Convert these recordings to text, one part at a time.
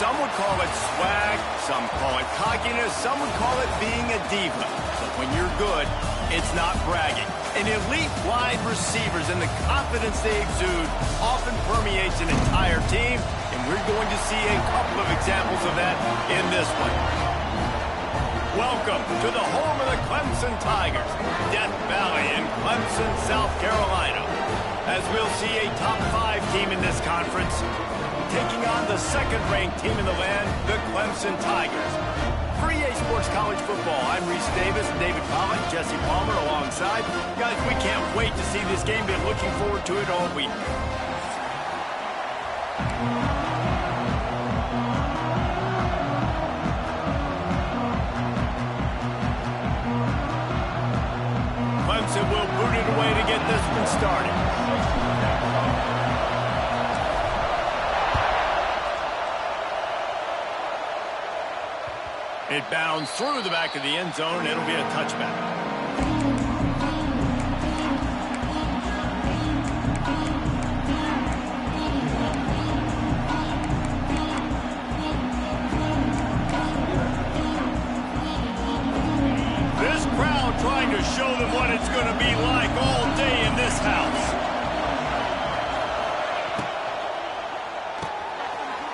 Some would call it swag, some call it cockiness, some would call it being a diva. But when you're good, it's not bragging. An elite wide receivers and the confidence they exude often permeates an entire team, and we're going to see a couple of examples of that in this one. Welcome to the home of the Clemson Tigers, Death Valley in Clemson, South Carolina. As we'll see a top 5 team in this conference, taking on the second-ranked team in the land, the Clemson Tigers. For EA Sports College Football, I'm Reese Davis, David Pollock, Jesse Palmer alongside. Guys, we can't wait to see this game. Been looking forward to it all week. Clemson will boot it away to get this one started. It bounds through the back of the end zone. It'll be a touchback. This crowd trying to show them what it's going to be like all day in this house.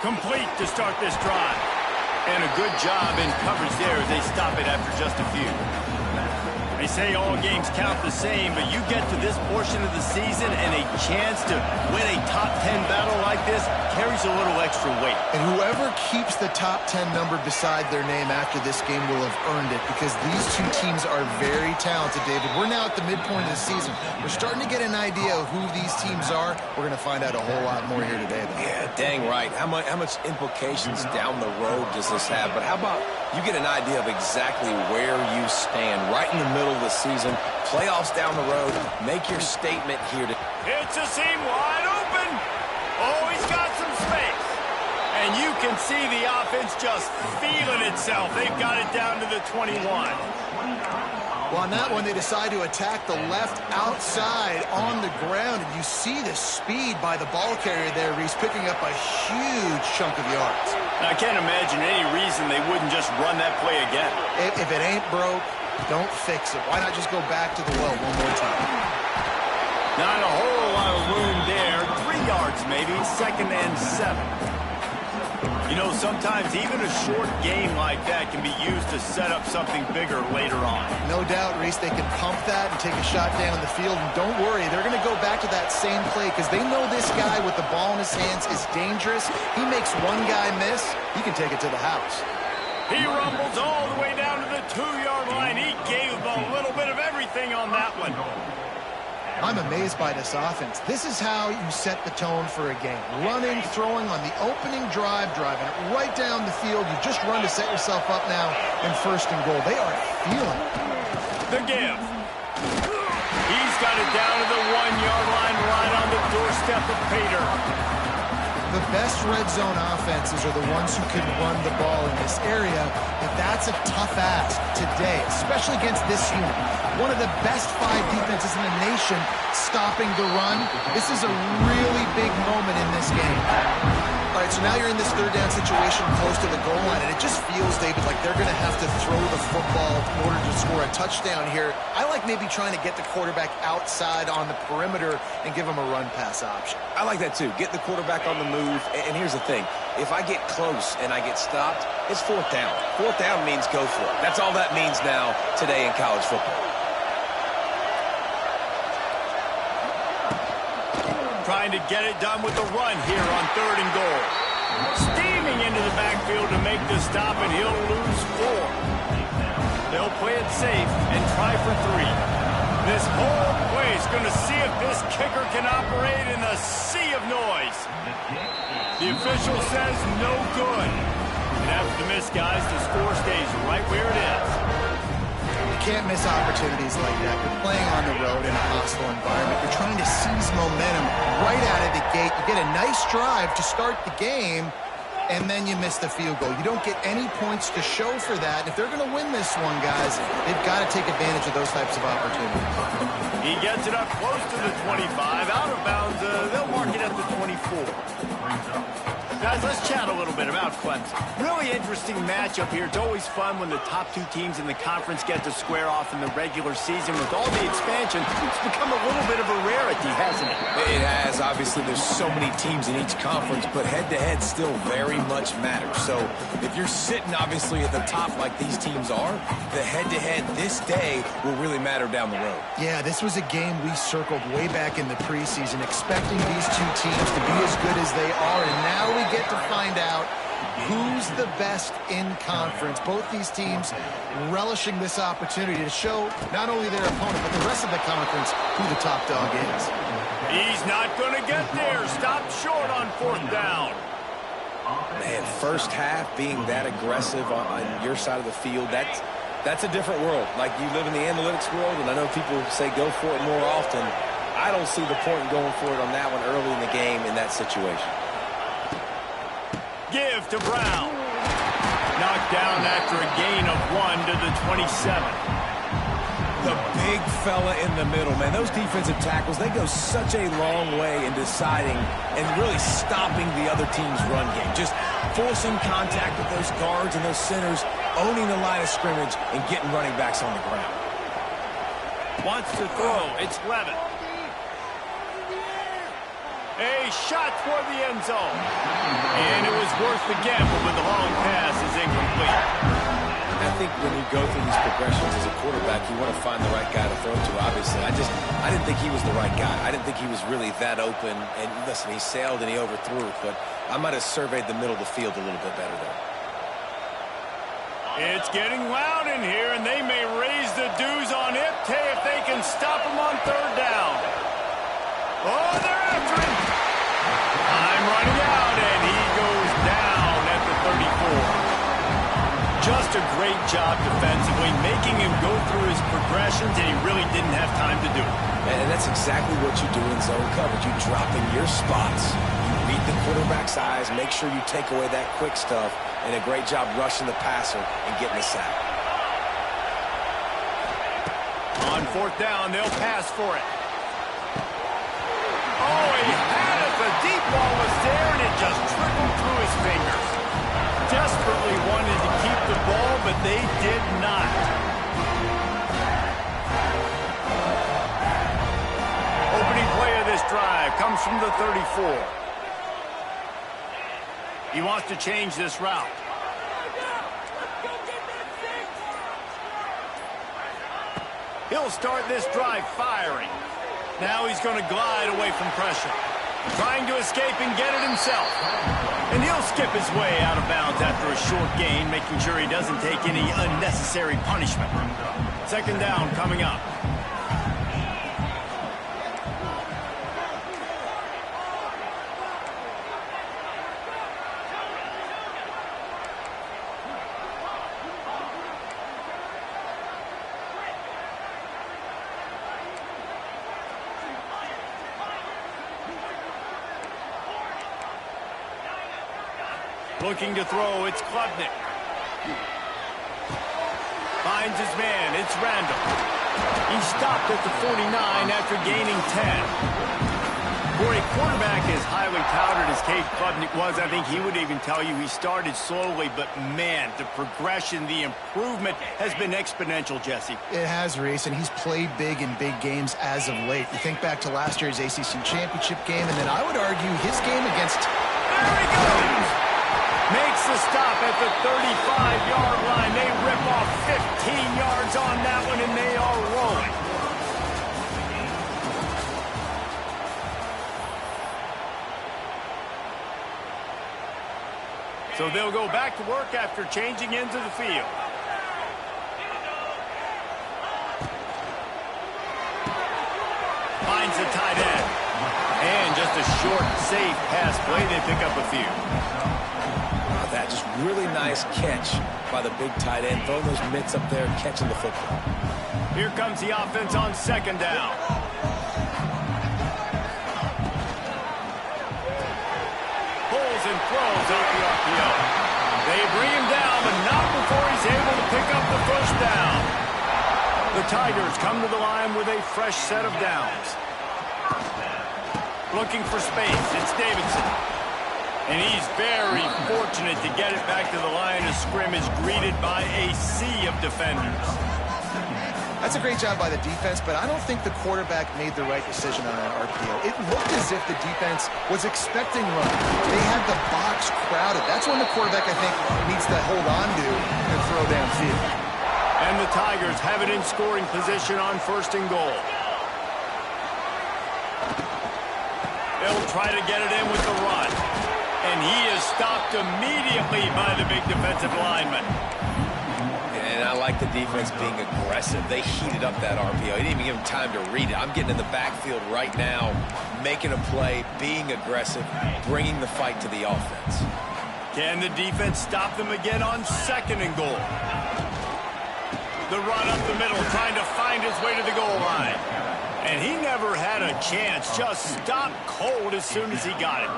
Complete to start this drive. And a good job in coverage there as they stop it after just a few. They say all games count the same, but you get to this portion of the season and a chance to win a top 10 battle like this carries a little extra weight. And whoever keeps the top 10 number beside their name after this game will have earned it, because these two teams are very talented, David. We're now at the midpoint of the season. We're starting to get an idea of who these teams are. We're going to find out a whole lot more here today, though. Yeah, dang right. How much implications down the road does this have? But how about you get an idea of exactly where you stand right in the middle of the season, playoffs down the road, make your statement here. It's a seam wide open. Oh, he's got some space. And you can see the offense just feeling itself. They've got it down to the 21. Well, on that one, they decide to attack the left outside on the ground, and you see the speed by the ball carrier there, Reese, picking up a huge chunk of yards. Now, I can't imagine any reason they wouldn't just run that play again. If it ain't broke, don't fix it. Why not just go back to the well one more time? Not a whole lot of room there. 3 yards maybe, 2nd and 7. You know, sometimes even a short game like that can be used to set up something bigger later on. No doubt, Reese, they can pump that and take a shot down the field. And don't worry, they're going to go back to that same play because they know this guy with the ball in his hands is dangerous. He makes one guy miss, he can take it to the house. He rumbles all the way down to the 2-yard line. He gave a little bit of everything on that one. I'm amazed by this offense. This is how you set the tone for a game. Running, throwing on the opening drive, driving it right down the field. You just run to set yourself up now in 1st and goal. They are feeling it. The give. He's got it down to the 1-yard line, right on the doorstep path of pay dirt. The best red zone offenses are the ones who can run the ball in this area, but that's a tough ask today, especially against this unit. One of the best 5 defenses in the nation stopping the run. This is a really big moment in this game. All right, so now you're in this 3rd down situation close to the goal line, and it just feels, David, like they're going to have to throw the football in order to score a touchdown here. I like maybe trying to get the quarterback outside on the perimeter and give him a run-pass option. I like that too. Get the quarterback on the move. And here's the thing. If I get close and I get stopped, it's 4th down. 4th down means go for it. That's all that means now today in college football. Trying to get it done with the run here on 3rd and goal. Steaming into the backfield to make the stop, and he'll lose 4. They'll play it safe and try for 3. This whole play is going to see if this kicker can operate in the sea of noise. The official says no good. And after the miss, guys, the score stays right where it is. You can't miss opportunities like that. You're playing on the road in a hostile environment. You're trying to seize momentum right out of the gate. You get a nice drive to start the game, and then you miss the field goal. You don't get any points to show for that. And if they're going to win this one, guys, they've got to take advantage of those types of opportunities. He gets it up close to the 25. Out of bounds, they'll mark it at the 24. Guys, let's chat a little bit about Clemson. Really interesting matchup here. It's always fun when the top 2 teams in the conference get to square off in the regular season. With all the expansion, it's become a little bit of a rarity, hasn't it? It has. Obviously, there's so many teams in each conference, but head-to-head still very much matters. So if you're sitting, obviously, at the top like these teams are, the head-to-head this day will really matter down the road. Yeah, this was a game we circled way back in the preseason, expecting these 2 teams to be as good as they are, and now we get to find out who's the best in conference. Both these teams relishing this opportunity to show not only their opponent, but the rest of the conference who the top dog is. He's not going to get there. Stopped short on 4th down. Man, first half being that aggressive on your side of the field, that's a different world. Like, you live in the analytics world, and I know people say go for it more often. I don't see the point in going for it on that one early in the game in that situation. Give to Brown. Knocked down after a gain of 1 to the 27. The big fella in the middle, man. Those defensive tackles, they go such a long way in deciding and really stopping the other team's run game. Just forcing contact with those guards and those centers, owning the line of scrimmage, and getting running backs on the ground. Wants to throw. It's Levitt. A shot toward the end zone. And it was worth the gamble, but the long pass is incomplete. I think when you go through these progressions as a quarterback, you want to find the right guy to throw to, obviously. I didn't think he was the right guy. I didn't think he was really that open. And listen, he sailed and he overthrew it, but I might have surveyed the middle of the field a little bit better there. It's getting loud in here, and they may raise the dues on it if they can stop him on 3rd down. Oh, they're after him. Time running out, and he goes down at the 34. Just a great job defensively, making him go through his progressions, and he really didn't have time to do it. And that's exactly what you do in zone coverage. You drop in your spots. You read the quarterback's eyes, make sure you take away that quick stuff, and a great job rushing the passer and getting a sack. On 4th down, they'll pass for it. Oh, he had it. The deep ball was there, and it just trickled through his fingers. Desperately wanted to keep the ball, but they did not. Opening play of this drive comes from the 34. He wants to change this route. He'll start this drive firing. Now he's going to glide away from pressure. Trying to escape and get it himself. And he'll skip his way out of bounds after a short gain, making sure he doesn't take any unnecessary punishment. 2nd down coming up. Looking to throw, it's Klubnik. Finds his man, it's Randall. He stopped at the 49 after gaining 10. For a quarterback as highly touted as Cade Klubnik was, I think he would even tell you he started slowly, but man, the progression, the improvement has been exponential, Jesse. It has, Reese, and he's played big in big games as of late. You think back to last year's ACC championship game, and then I would argue his game against... There he goes! Makes the stop at the 35-yard line. They rip off 15 yards on that one, and they are rolling. So they'll go back to work after changing into the field. Finds the tight end. And just a short, safe pass play. They pick up a few. That just really nice catch by the big tight end. Throwing those mitts up there, catching the football. Here comes the offense on second down. Pulls and throws out the RPO. They bring him down, but not before he's able to pick up the first down. The Tigers come to the line with a fresh set of downs. Looking for space, it's Davidson. And he's very fortunate to get it back to the line of scrimmage, greeted by a sea of defenders. That's a great job by the defense, but I don't think the quarterback made the right decision on that RPO. It looked as if the defense was expecting run. They had the box crowded. That's when the quarterback, I think, needs to hold on to and throw downfield. And the Tigers have it in scoring position on first and goal. They'll try to get it in with the run. And he is stopped immediately by the big defensive lineman. And I like the defense being aggressive. They heated up that RPO. He didn't even give him time to read it. I'm getting in the backfield right now, making a play, being aggressive, bringing the fight to the offense. Can the defense stop them again on second and goal? The run up the middle, trying to find his way to the goal line. And he never had a chance, just stopped cold as soon as he got it.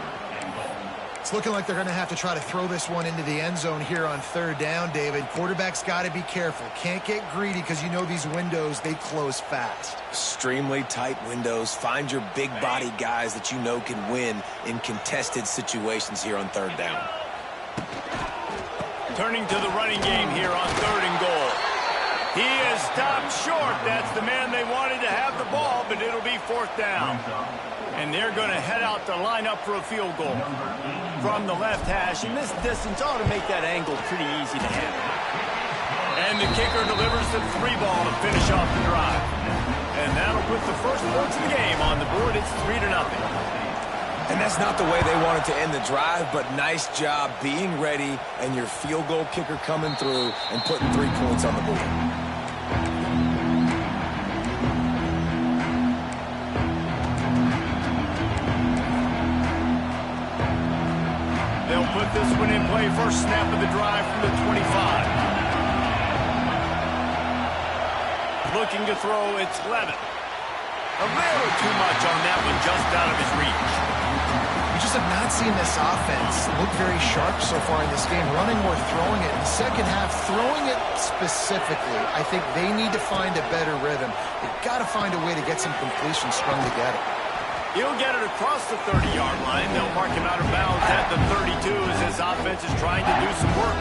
It's looking like they're going to have to try to throw this one into the end zone here on third down, David. Quarterback's got to be careful. Can't get greedy because you know these windows, they close fast. Extremely tight windows. Find your big body guys that you know can win in contested situations here on third down. Turning to the running game here on third and goal. He is stopped short. That's the man they wanted to have the ball, but it'll be fourth down. And they're going to head out to line up for a field goal. From the left hash, and this distance ought to make that angle pretty easy to handle. And the kicker delivers the 3-ball to finish off the drive. And that'll put the first points of the game on the board. It's 3-0. And that's not the way they wanted to end the drive, but nice job being ready and your field goal kicker coming through and putting 3 points on the board. They'll put this one in play. First snap of the drive from the 25. Looking to throw, it's Levin. A little too much on that one, just out of his reach. We just have not seen this offense look very sharp so far in this game, running or throwing it. In the second half, throwing it specifically, I think they need to find a better rhythm. They've got to find a way to get some completions strung together. He'll get it across the 30-yard line. They'll mark him out of bounds at the 32 as his offense is trying to do some work.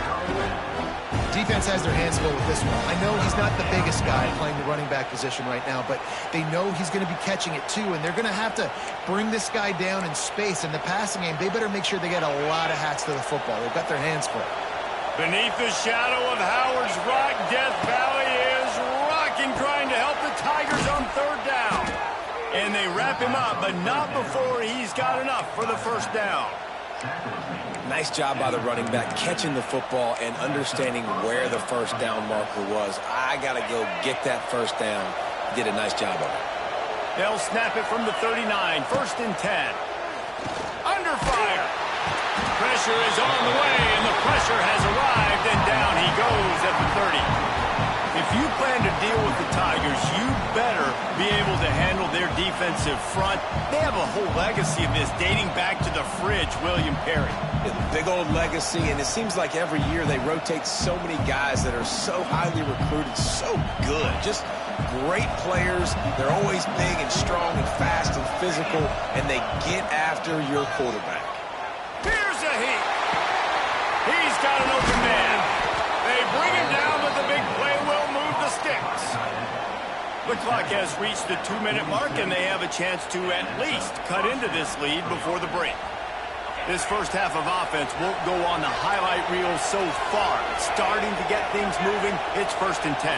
Defense has their hands full with this one. I know he's not the biggest guy playing the running back position right now, but they know he's going to be catching it too, and they're going to have to bring this guy down in space. In the passing game, they better make sure they get a lot of hats to the football. They've got their hands full. Beneath the shadow of Howard's Rock, Death Valley is rocking, trying to help the Tigers on third down. And they wrap him up, but not before he's got enough for the first down. Nice job by the running back, catching the football and understanding where the first down marker was. I got to go get that first down. Did a nice job of it. They'll snap it from the 39, first and 10. Under fire. Pressure is on the way, and the pressure has arrived, and down he goes at the 30. If you plan to deal with the Tigers, you better be able to handle their defensive front. They have a whole legacy of this dating back to the fridge, William Perry. Yeah, big old legacy, and it seems like every year they rotate so many guys that are so highly recruited, so good. Just great players. They're always big and strong and fast and physical, and they get after your quarterback. Here's a heat. He's got an open man. They bring him down, but the big play will move the sticks. The clock has reached the 2-minute mark, and they have a chance to at least cut into this lead before the break. This first half of offense won't go on the highlight reel so far. It's starting to get things moving. It's 1st and 10.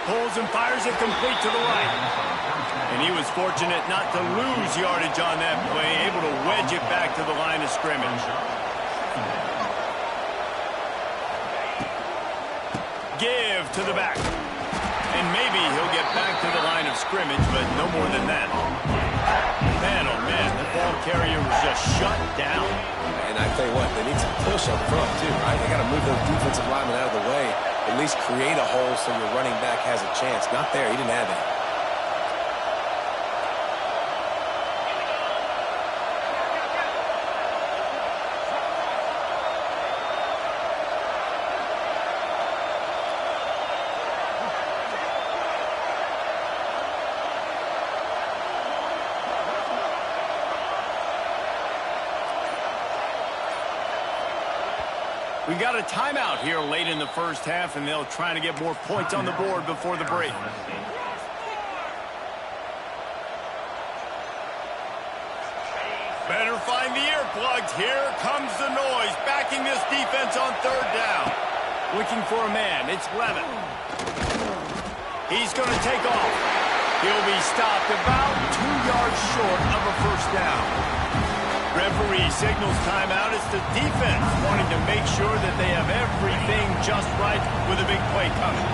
Pulls and fires it complete to the right. And he was fortunate not to lose yardage on that play, able to wedge it back to the line of scrimmage. Give to the back. And maybe he'll get back to the line of scrimmage, but no more than that. Man, oh man, the ball carrier was just shut down. And I tell you what, they need some push up front too, right? They got to move those defensive linemen out of the way, at least create a hole so your running back has a chance. Not there, he didn't have it. We got a timeout here late in the first half, and they'll try to get more points on the board before the break. Better find the earplugs. Here comes the noise, backing this defense on 3rd down. Looking for a man. It's Levin. He's going to take off. He'll be stopped about 2 yards short of a 1st down. Referee signals timeout. It's the defense wanting to make sure that they have everything just right with a big play coming.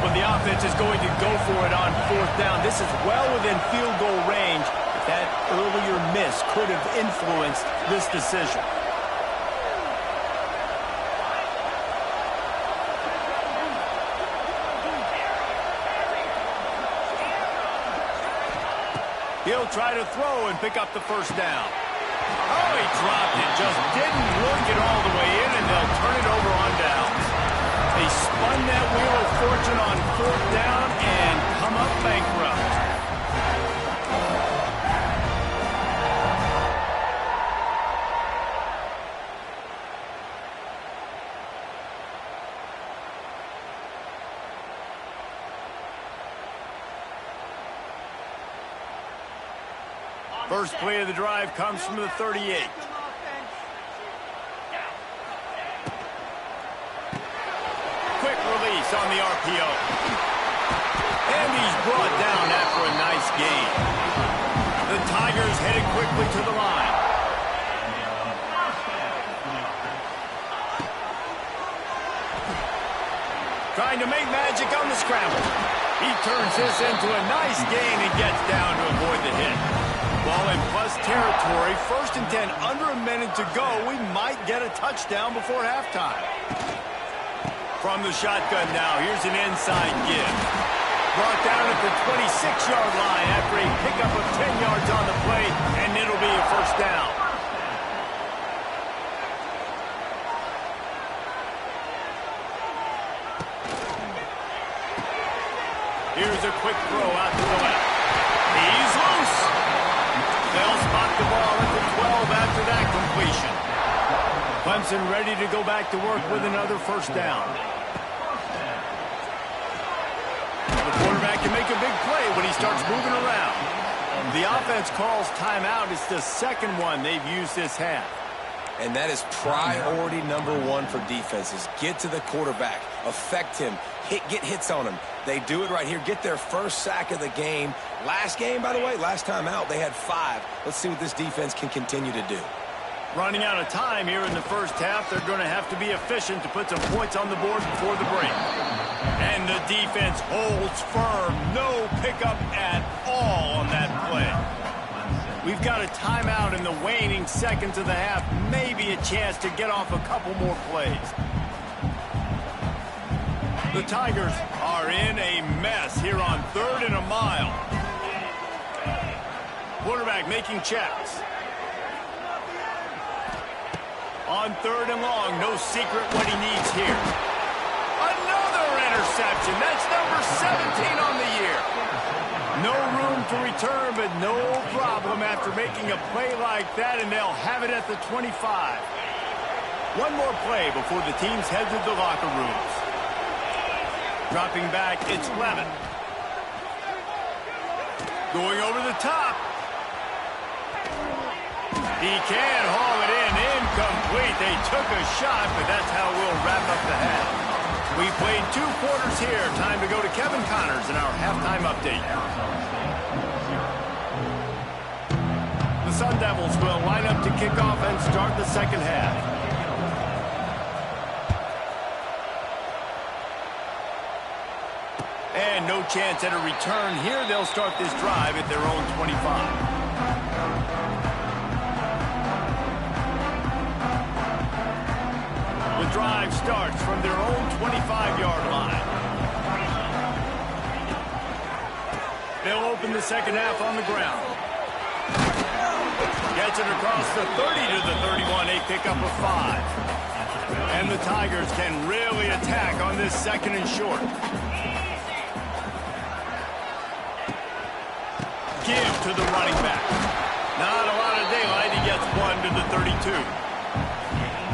But the offense is going to go for it on 4th down. This is well within field goal range. That earlier miss could have influenced this decision. He'll try to throw and pick up the 1st down. Oh, he dropped it. Just didn't really get all the way in, and they'll turn it over on downs. They spun that wheel of fortune on 4th down and come up bankrupt. First play of the drive comes from the 38. Quick release on the RPO. And he's brought down after a nice gain. The Tigers headed quickly to the line. Trying to make magic on the scramble. He turns this into a nice gain and gets down to avoid the hit. Ball in plus territory, 1st and 10, under a minute to go. We might get a touchdown before halftime. From the shotgun now, here's an inside give. Brought down at the 26-yard line after a pickup of 10 yards on the play, and it'll be a 1st down. Here's a quick throw out to the left. He's loose. They'll spot the ball at the 12 after that completion. Clemson ready to go back to work with another 1st down. The quarterback can make a big play when he starts moving around. The offense calls timeout. It's the 2nd one they've used this half. And that is priority number 1 for defenses. Get to the quarterback. Affect him. Get hits on him. They do it right here. Get their 1st sack of the game. Last game, by the way, last time out, they had 5. Let's see what this defense can continue to do. Running out of time here in the first half. They're going to have to be efficient to put some points on the board before the break. And the defense holds firm. No pickup at all on that play. We've got a timeout in the waning seconds of the half. Maybe a chance to get off a couple more plays. The Tigers are in a mess here on 3rd and a mile. Quarterback making checks. On 3rd and long, no secret what he needs here. Another interception. That's number 17 on the year. No room to return, but no problem after making a play like that, and they'll have it at the 25. One more play before the teams head to the locker rooms. Dropping back, it's Lemon. Going over the top. He can haul it in. Incomplete. They took a shot, but that's how we'll wrap up the half. We played 2 quarters here. Time to go to Kevin Connors in our halftime update. The Sun Devils will line up to kick off and start the second half. And no chance at a return here. They'll start this drive at their own 25. The drive starts from their own 25-yard line. They'll open the second half on the ground. Gets it across the 30 to the 31. They pick up a 5. And the Tigers can really attack on this second and short. Give to the running back. Not a lot of daylight. He gets 1 to the 32.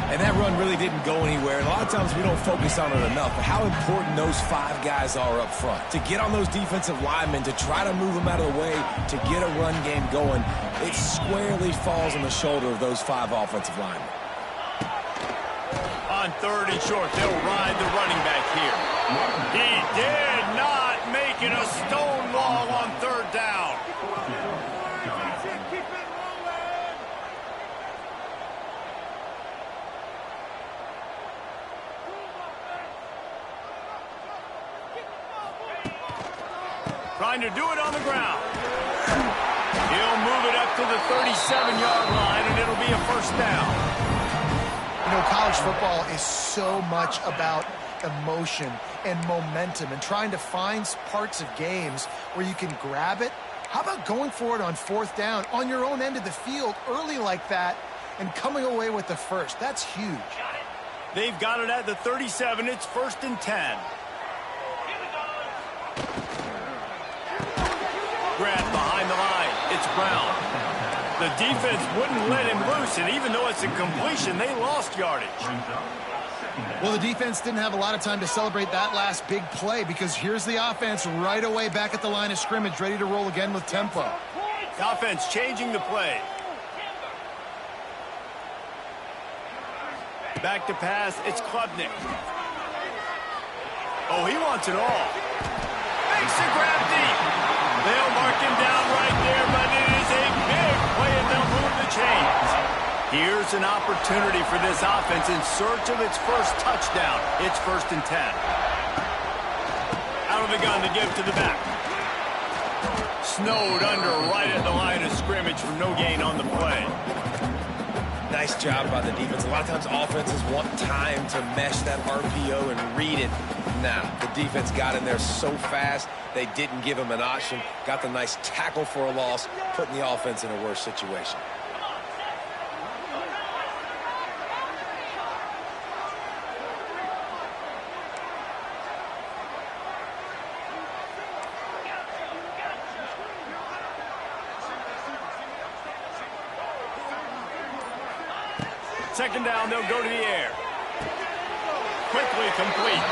And that run really didn't go anywhere. And a lot of times we don't focus on it enough. But how important those 5 guys are up front. To get on those defensive linemen, to try to move them out of the way, to get a run game going, it squarely falls on the shoulder of those 5 offensive linemen. On 3rd and short, they'll ride the running back here. He did not make it a stone wall on 3rd down. Trying to do it on the ground. He'll move it up to the 37-yard line, and it'll be a first down. You know, college football is so much about emotion and momentum and trying to find parts of games where you can grab it. How about going for it on 4th down on your own end of the field early like that and coming away with the first? That's huge. They've got it at the 37. It's 1st and 10. Grab behind the line. It's Brown. The defense wouldn't let him loose, and even though it's a completion, they lost yardage. Well, the defense didn't have a lot of time to celebrate that last big play because here's the offense right away back at the line of scrimmage, ready to roll again with tempo. The offense changing the play. Back to pass. It's Klubnik. Oh, he wants it all. Makes a grab deep. They'll mark him down right there, but it is a big play, and they'll move the chains. Here's an opportunity for this offense in search of its first touchdown. It's 1st and 10. Out of the gun to give to the back. Snowed under right at the line of scrimmage for no gain on the play. Nice job by the defense. A lot of times offenses want time to mesh that RPO and read it. Now, the defense got in there so fast, they didn't give him an option. Got the nice tackle for a loss, putting the offense in a worse situation. Second down, they'll go to the air. Quickly complete.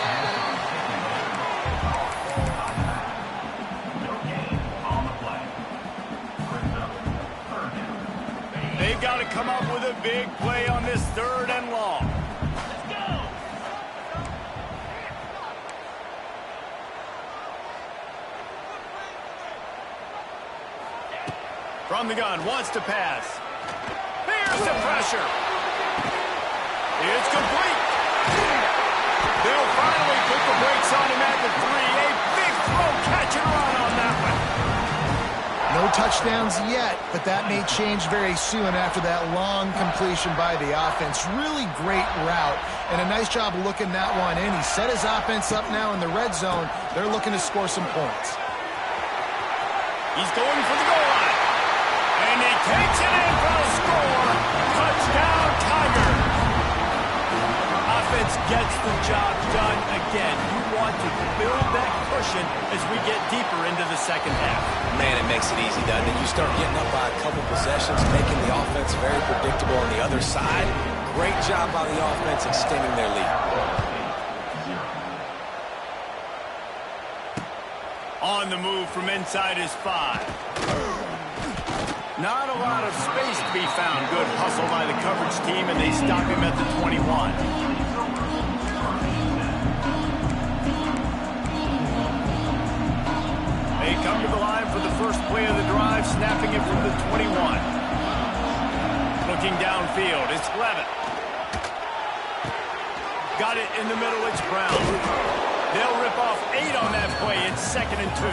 They've got to come up with a big play on this 3rd and long. From the gun, wants to pass. Here's the pressure. It's complete. They'll finally put the brakes on him at the 3. A big throw, catch and run on that one. No No touchdowns yet, but that may change very soon after that long completion by the offense. Really great route, and a nice job looking that one in. He set his offense up now in the red zone. They're looking to score some points. He's going for the goal line. And he takes it in for a score. Touchdown, Tigers. Offense gets the job done again. You want to build that cushion as we get deeper into the second half. Man, it makes it easy, doesn't it? You start getting up by a couple possessions, making the offense very predictable on the other side. Great job by the offense extending their lead. On the move from inside his 5. Not a lot of space to be found. Good hustle by the coverage team, and they stop him at the 21. They come to the line for the first play of the drive, snapping it from the 21. Looking downfield, it's Levitt. Got it in the middle, it's Brown. They'll rip off 8 on that play. It's 2nd and 2.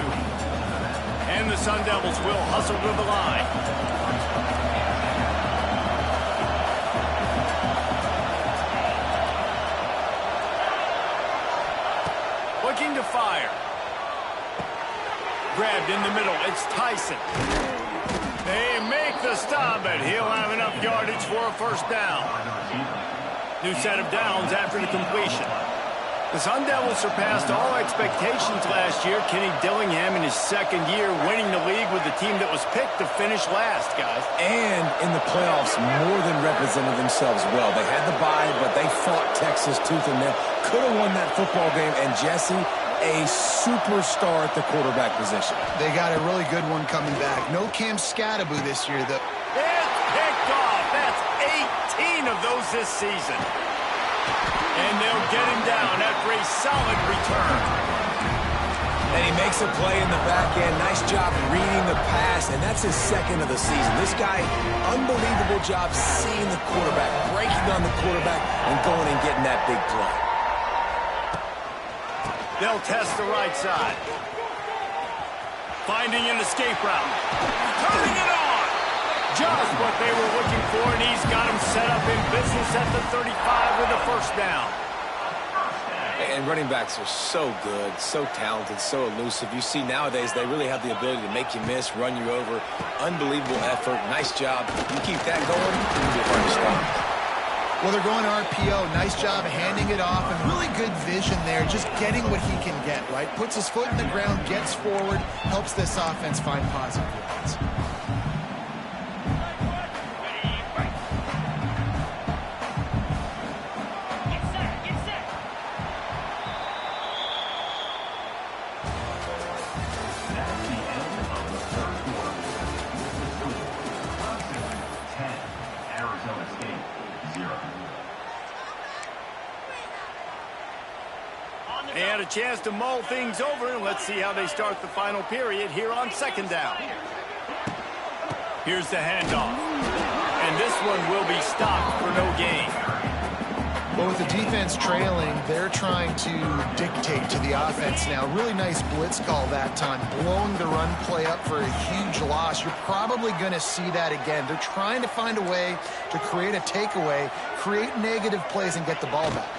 And the Sun Devils will hustle to the line. Looking to fire. Grabbed in the middle. It's Tyson. They make the stop, but he'll have enough yardage for a first down. New set of downs after the completion. The Sun Devils surpassed all expectations last year. Kenny Dillingham in his second year winning the league with the team that was picked to finish last, guys. And in the playoffs, more than represented themselves well. They had the bye, but they fought Texas tooth and nail. Could have won that football game. And Jesse, a superstar at the quarterback position. They got a really good one coming back. No Cam Scattaboo this year, though. It's picked off. That's 18 of those this season. And they'll get him down after a solid return. And he makes a play in the back end. Nice job reading the pass, and that's his 2nd of the season. This guy, unbelievable job seeing the quarterback, breaking on the quarterback, and going and getting that big play. They'll test the right side. Finding an escape route. Turning it on. Just what they were looking for, and he's got him set up in business at the 35 with a first down. And running backs are so good, so talented, so elusive. You see nowadays they really have the ability to make you miss, run you over. Unbelievable effort. Nice job. You keep that going, you'll be hard to stop. Well, they're going RPO. Nice job handing it off, and really good vision there, just getting what he can get, right? Puts his foot in the ground, gets forward, helps this offense find positive yards. They had a chance to mull things over, and let's see how they start the final period here on 2nd down. Here's the handoff. And this one will be stopped for no gain. Well, with the defense trailing, they're trying to dictate to the offense now. Really nice blitz call that time, blowing the run play up for a huge loss. You're probably going to see that again. They're trying to find a way to create a takeaway, create negative plays, and get the ball back.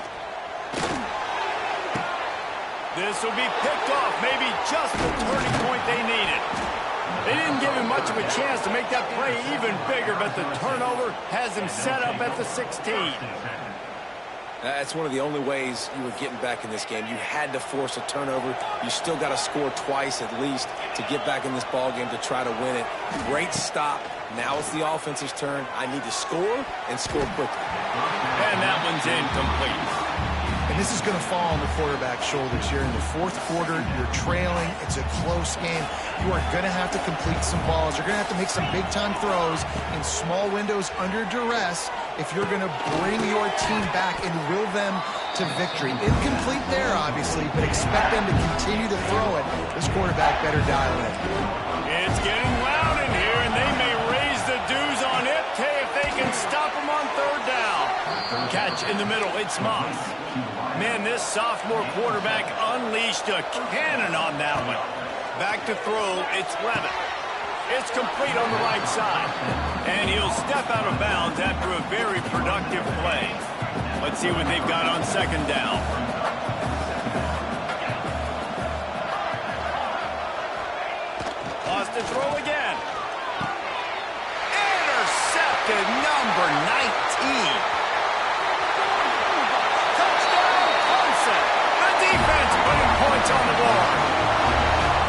This will be picked off, maybe just the turning point they needed. They didn't give him much of a chance to make that play even bigger, but the turnover has him set up at the 16. That's one of the only ways you were getting back in this game. You had to force a turnover. You still got to score twice at least to get back in this ball game to try to win it. Great stop. Now it's the offense's turn. I need to score and score quickly. And that one's incomplete. And this is going to fall on the quarterback's shoulders here. In the 4th quarter, you're trailing. It's a close game. You are going to have to complete some balls. You're going to have to make some big-time throws in small windows under duress if you're going to bring your team back and will them to victory. Incomplete there, obviously, but expect them to continue to throw it. This quarterback better dial in. It's getting loud in here, and they may raise the dues on Ipke if they can stop him on 3rd down. Catch in the middle. It's Moss. Man, this sophomore quarterback unleashed a cannon on that one. Back to throw, it's Levitt. It's complete on the right side. And he'll step out of bounds after a very productive play. Let's see what they've got on second down. Lost to throw again. Intercepted, number 19. Touchdown, Clemson. The defense putting points on the board.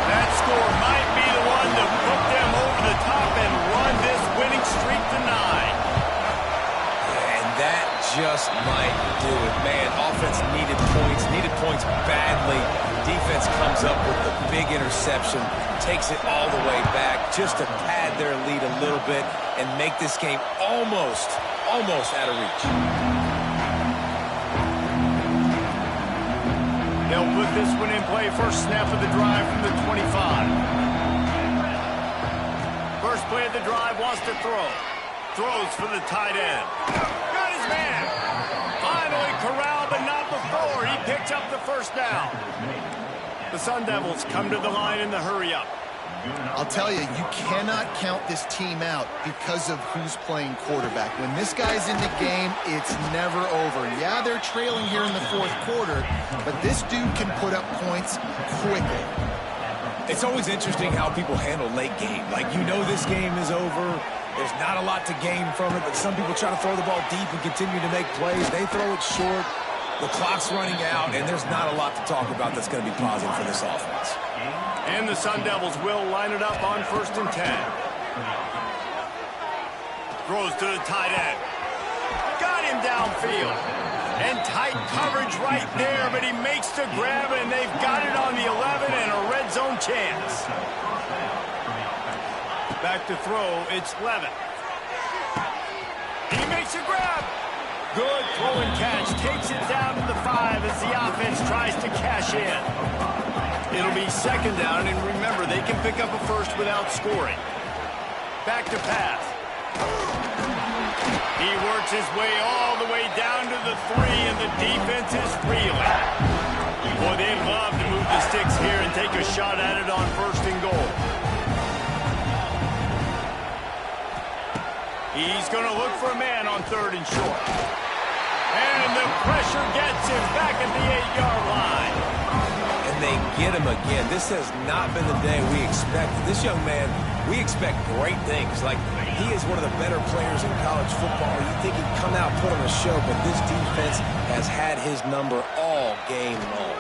That score might be the one to put them over the top and run this winning streak to 9. And that just might do it. Man, offense needed points badly. Defense comes up with the big interception, takes it all the way back just to pad their lead a little bit and make this game almost out of reach. They'll put this one in play. First snap of the drive from the 25. First play of the drive, wants to throw. Throws for the tight end. Got his man. Finally corralled, but not before. He picks up the first down. The Sun Devils come to the line in the hurry-up. I'll tell you, you cannot count this team out because of who's playing quarterback. When this guy's in the game, it's never over. Yeah, they're trailing here in the fourth quarter, but this dude can put up points quickly. It's always interesting how people handle late game. Like, you know this game is over. There's not a lot to gain from it, but some people try to throw the ball deep and continue to make plays. They throw it short. The clock's running out, and there's not a lot to talk about that's going to be positive for this offense. And the Sun Devils will line it up on 1st and 10. Throws to the tight end. Got him downfield. And tight coverage right there, but he makes the grab, and they've got it on the 11 and a red zone chance. Back to throw, it's Levin. He makes a grab. Good throw and catch. Takes it down to the 5 as the offense tries to cash in. It'll be second down, and remember, they can pick up a first without scoring. Back to pass. He works his way all the way down to the 3, and the defense is reeling. Boy, they'd love to move the sticks here and take a shot at it on 1st and goal. He's going to look for a man on 3rd and short. And the pressure gets him back at the 8-yard line. And they get him again. This has not been the day we expected. This young man, we expect great things. Like, he is one of the better players in college football. You think he'd come out, put on a show, but this defense has had his number all game long.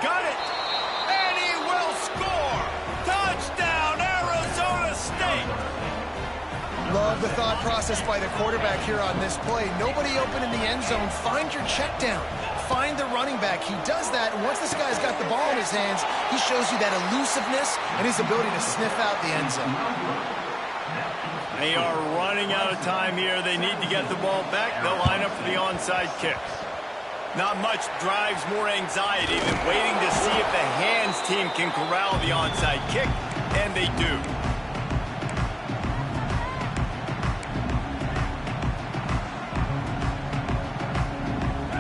Got it! And he will score! Touchdown, Arizona State! Love the thought process by the quarterback here on this play. Nobody open in the end zone. Find your check down. Find the running back. He does that, and once this guy's got the ball in his hands, he shows you that elusiveness and his ability to sniff out the end zone. They are running out of time here. They need to get the ball back. They'll line up for the onside kick. Not much drives more anxiety than waiting to see if the hands team can corral the onside kick, and they do.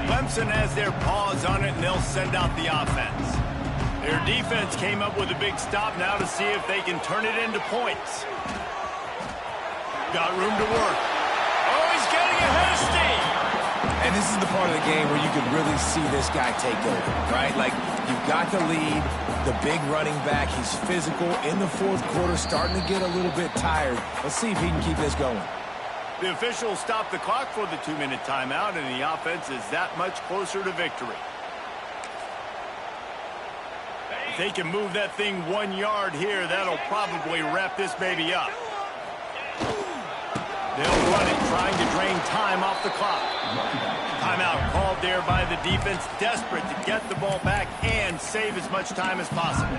Clemson has their paws on it, and they'll send out the offense. Their defense came up with a big stop now to see if they can turn it into points. Got room to work. Oh, he's getting ahead of steam. And this is the part of the game where you can really see this guy take over, right? Like, you've got the lead, the big running back. He's physical in the fourth quarter, starting to get a little bit tired. Let's see if he can keep this going. The officials stop the clock for the 2-minute timeout, and the offense is that much closer to victory. If they can move that thing 1 yard here, that'll probably wrap this baby up. They'll run it, trying to drain time off the clock. Timeout called there by the defense, desperate to get the ball back and save as much time as possible.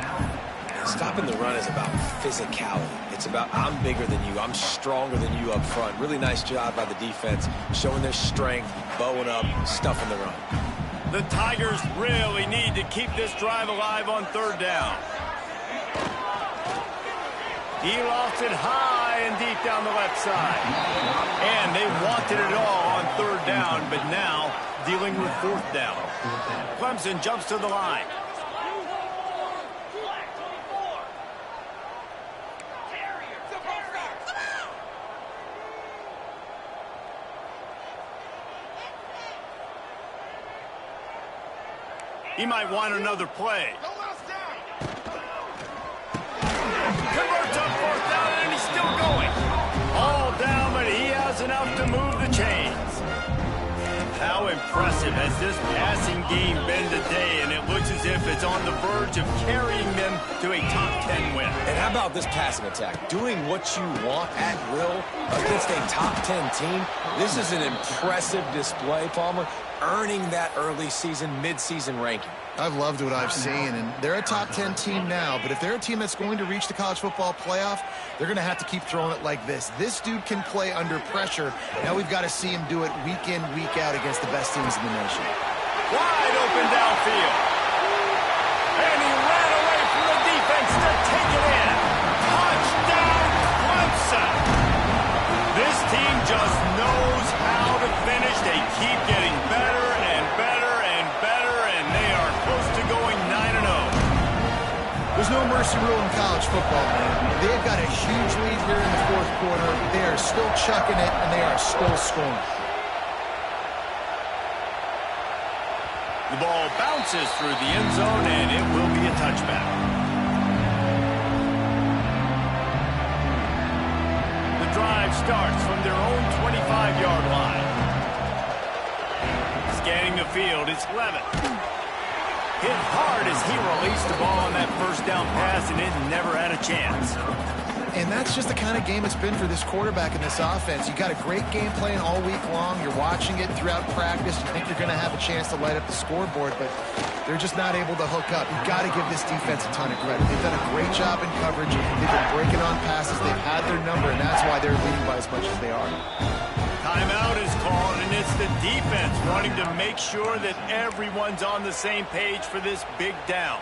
Stopping the run is about physicality. It's about, I'm bigger than you. I'm stronger than you up front. Really nice job by the defense, showing their strength, bowing up, stuffing the run. The Tigers really need to keep this drive alive on 3rd down. He lost it high and deep down the left side. And they wanted it all on 3rd down, but now dealing with 4th down. Clemson jumps to the line. He might want another play. Converts on 4th down, and he's still going. All down, but he has enough to move the chains. How impressive has this passing game been today, and it looks as if it's on the verge of carrying them to a top 10 win. And how about this passing attack? Doing what you want at will against a top 10 team. This is an impressive display, Palmer, earning that early season, mid-season ranking. I've loved what I've seen, and they're a top 10 team now, but if they're a team that's going to reach the college football playoff, they're going to have to keep throwing it like this. This dude can play under pressure. Now we've got to see him do it week in, week out against the best teams in the nation. Wide open downfield. And he ran away from the defense to take it in. Touchdown, Clemson. This team just knows how to finish. They keep getting better and better and better, and they are close to going 9-0. There's no mercy rule in college football, man. They've got a huge lead here in the 4th quarter. They are still chucking it, and they are still scoring. The ball bounces through the end zone, and it will be a touchback. The drive starts from their own 25-yard line. Scanning the field, it's Levitt. Hit hard as he released the ball on that first down pass, and it never had a chance. And that's just the kind of game it's been for this quarterback in this offense. You got a great game plan all week long. You're watching it throughout practice. You think you're going to have a chance to light up the scoreboard, but they're just not able to hook up. You've got to give this defense a ton of credit. They've done a great job in coverage. They've been breaking on passes. They've had their number, and that's why they're leading by as much as they are. Timeout is called, and it's the defense wanting to make sure that everyone's on the same page for this big down.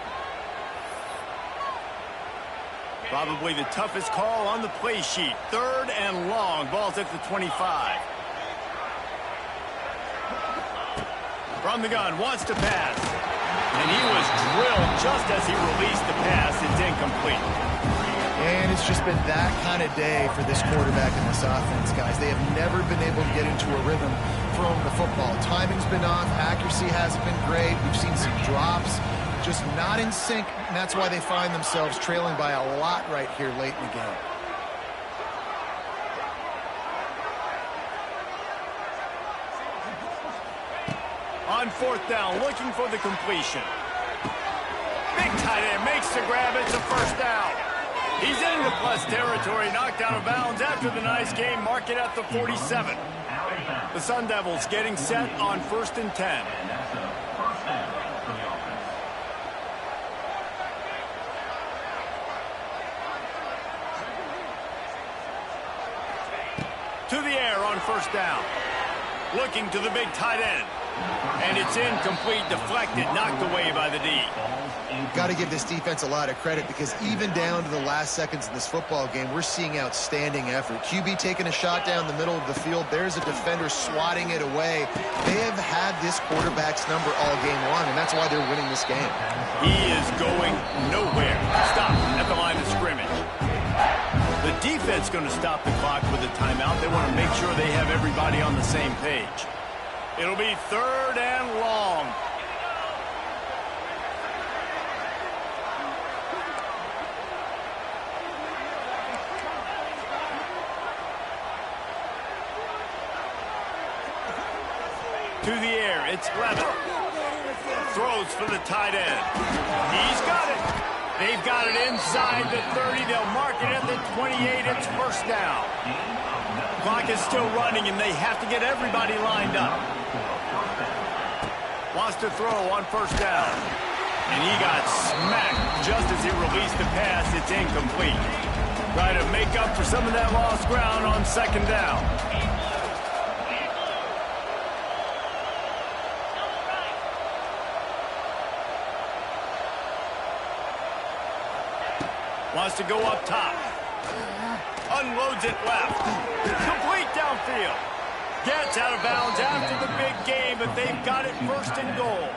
Probably the toughest call on the play sheet. 3rd and long. Ball's at the 25. From the gun, wants to pass. And he was drilled just as he released the pass. It's incomplete. And it's just been that kind of day for this quarterback and this offense, guys. They have never been able to get into a rhythm throwing the football. Timing's been off. Accuracy hasn't been great. We've seen some drops. Just not in sync, and that's why they find themselves trailing by a lot right here late in the game. On 4th down, looking for the completion. Big tight end makes the grab. It's a first down. He's into plus territory, knocked out of bounds after the nice game. Mark it at the 47. The Sun Devils getting set on 1st and 10. To the air on 1st down. Looking to the big tight end. And it's incomplete, deflected, knocked away by the D. Got to give this defense a lot of credit because even down to the last seconds in this football game, we're seeing outstanding effort. QB taking a shot down the middle of the field. There's a defender swatting it away. They have had this quarterback's number all game long, and that's why they're winning this game. He is going nowhere. Stop at the line of scrimmage. The defense going to stop the clock with a timeout. They want to make sure they have everybody on the same page. It'll be 3rd and long. To the air, it's Levitt. Throws for the tight end. He's got it. They've got it inside the 30. They'll mark it at the 28. It's first down. Clock is still running, and they have to get everybody lined up. Wants to throw on 1st down. And he got smacked just as he released the pass. It's incomplete. Try to make up for some of that lost ground on 2nd down. Wants to go up top. Unloads it left. Complete downfield. Gets out of bounds after the big game, but they've got it 1st and goal.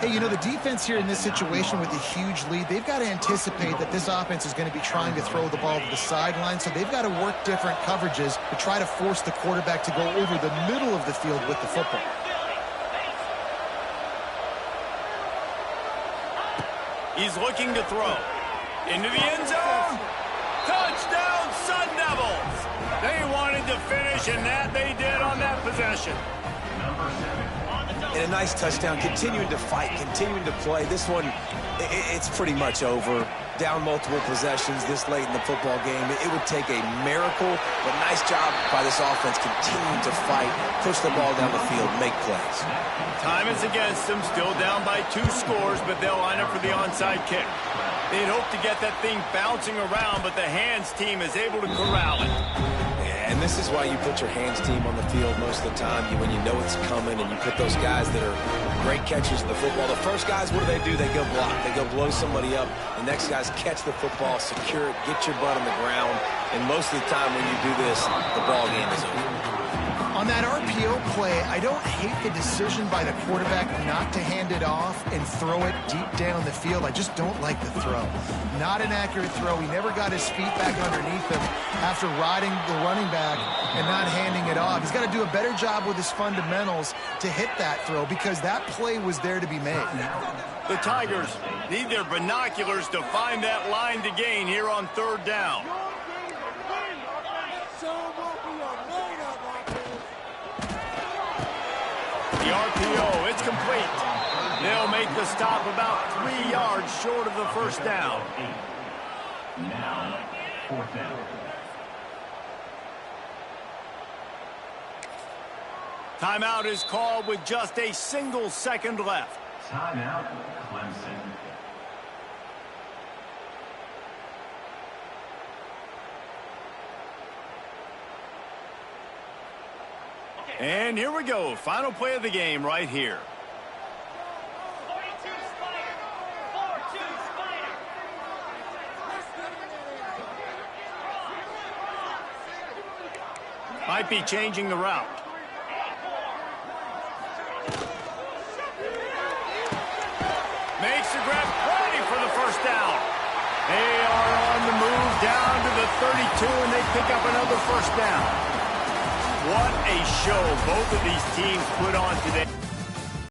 Hey, you know, the defense here in this situation with a huge lead, they've got to anticipate that this offense is going to be trying to throw the ball to the sideline, so they've got to work different coverages to try to force the quarterback to go over the middle of the field with the football. He's looking to throw. Into the end zone. Touchdown, Sun Devils. They wanted to finish, and that they did on that possession. And a nice touchdown, continuing to fight, continuing to play. This one, it's pretty much over. Down multiple possessions this late in the football game. It would take a miracle, but nice job by this offense continuing to fight, push the ball down the field, make plays. Time is against them, still down by 2 scores, but they'll line up for the onside kick. They'd hope to get that thing bouncing around, but the hands team is able to corral it. And this is why you put your hands team on the field most of the time, when you know it's coming, and you put those guys that are great catchers of the football. The first guys, what do? They go block. They go blow somebody up. The next guys catch the football, secure it, get your butt on the ground. And most of the time when you do this, the ball game is over. On that RPO play, I don't hate the decision by the quarterback not to hand it off and throw it deep down the field. I just don't like the throw. Not an accurate throw. He never got his feet back underneath him after riding the running back and not handing it off. He's got to do a better job with his fundamentals to hit that throw because that play was there to be made. The Tigers need their binoculars to find that line to gain here on 3rd down. The RPO, it's complete. They'll make the stop about 3 yards short of the first down. Now, 4th down. Timeout is called with just a single second left. Timeout, Clemson. And here we go. Final play of the game right here. 42 Spider. 4-2 Spider. Might be changing the route. Makes the grab, ready for the first down. They are on the move down to the 32, and they pick up another first down. What a show both of these teams put on today.